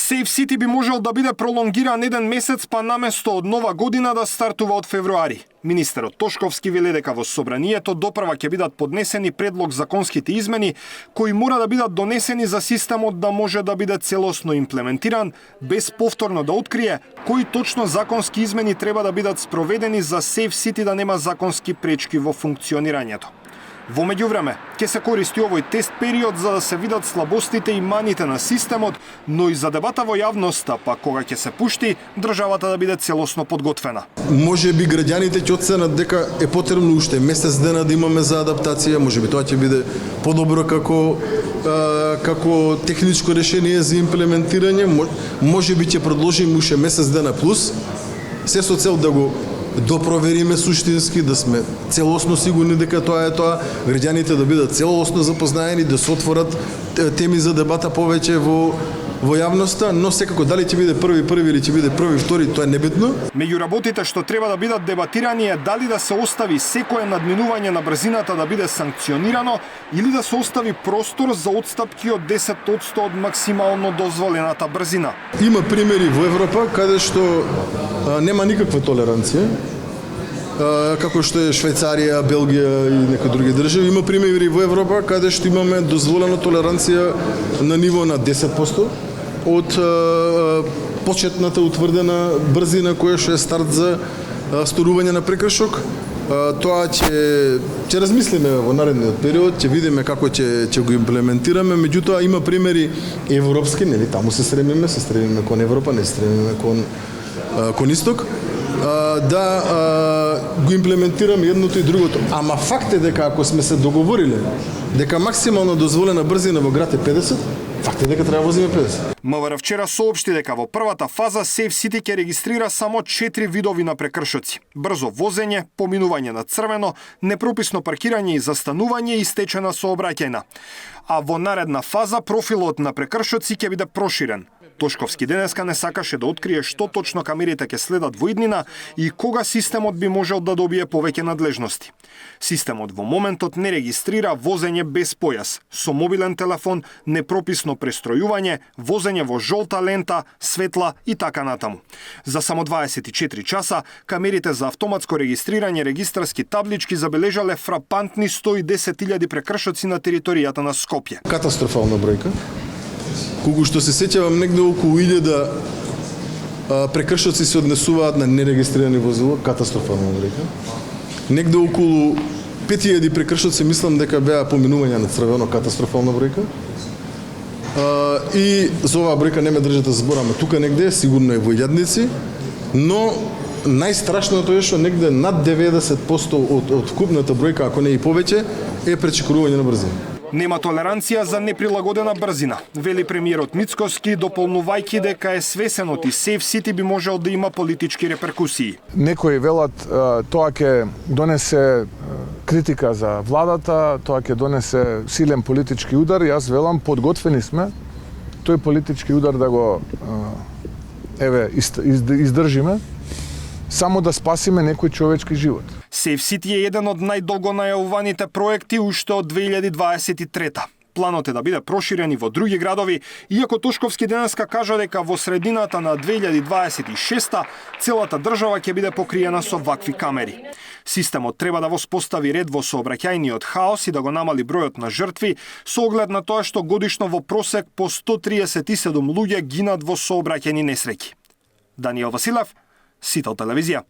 Safe City би можел да биде пролонгиран еден месец, па наместо од нова година да стартува од февруари. Министерот Тошковски вели дека во собранието допрва ќе бидат поднесени предлог законските измени кои мора да бидат донесени за системот да може да биде целосно имплементиран, без повторно да открие кои точно законски измени треба да бидат спроведени за Safe City да нема законски пречки во функционирањето. Во меѓувреме, ќе се користи овој тест период за да се видат слабостите и маните на системот, но и за дебата во јавноста, па кога ќе се пушти, државата да биде целосно подготвена. Може би граѓаните ќе оценат дека е потребно уште месец дена да имаме за адаптација, може би тоа ќе биде подобро како техничко решение за имплементирање, може би ќе продолжиме уште месец дена плюс, се со цел да го допровериме суштински, да сме целосно сигурни дека тоа е тоа, граѓаните да бидат целосно запознаени, да се отворат теми за дебата повеќе во јавноста, но секако дали ќе биде први или ќе биде први втори, тоа е небитно. Меѓу работите што треба да бидат дебатирани е дали да се остави секое надминување на брзината да биде санкционирано или да се остави простор за отстапки од 10% од максимално дозволената брзина. Има примери во Европа каде што нема никаква толеранција, како што е Швајцарија, Белгија и некои други држави. Има примери во Европа каде што имаме дозволена толеранција на ниво на 10% од почетната утврдена брзина која што е старт за сторување на прекршок. Тоа ќе размислиме во наредниот период, ќе видиме како ќе го имплементираме, меѓутоа има примери европски, нели, таму се стремиме кон Европа, не стремиме кон исток, да го имплементираме едното и другото. Ама факт е дека ако сме се договориле дека максимално дозволена брзина во град е 50, факт е дека треба возиме 50. МВР вчера соопшти дека во првата фаза Safe City ќе регистрира само 4 видови на прекршоци: брзо возење, поминување на црвено, непрописно паркирање и застанување и стечена сообраќајна. А во наредна фаза профилот на прекршоци ќе биде проширен. Тошковски денеска не сакаше да открие што точно камерите ќе следат во иднина и кога системот би можел да добие повеќе надлежности. Системот во моментот не регистрира возење без појас, со мобилен телефон, непрописно престројување, возење во жолта лента, светла и така натаму. За само 24 часа, камерите за автоматско регистрирање регистарски таблички забележале фрапантни 110.000 прекршоци на територијата на Скопје. Катастрофална бројка. Колку што се сеќавам, негде околу 1000 прекршоци се однесуваат на нерегистрирани возила, катастрофална бројка. Негде околу 5000 прекршоци мислам дека беа поминувања на црвено, катастрофална бројка. И за оваа бројка не ме држате збораме тука негде, сигурно е во илјадници, но најстрашното е што негде над 90% од вкупната бројка, ако не и повеќе, е пречекорување на брзина. Нема толеранција за неприлагодена брзина, вели премиерот Мицкоски, дополнувајќи дека е свесен од и Safe City би можел да има политички реперкусии. Некои велат тоа ќе донесе критика за владата, тоа ќе донесе силен политички удар. Јас велам, подготвени сме тој политички удар да го издржиме, само да спасиме некој човечки живот. Safe City е еден од најдолго најавуваните проекти уште од 2023. Планот е да биде проширен и во други градови, иако Тошковски денеска кажа дека во средината на 2026 целата држава ќе биде покриена со вакви камери. Системот треба да воспостави ред во сообраќајниот хаос и да го намали бројот на жртви, со оглед на тоа што годишно во просек по 137 луѓе гинат во сообраќајни несреќи. Даниел Василев, Сител телевизија.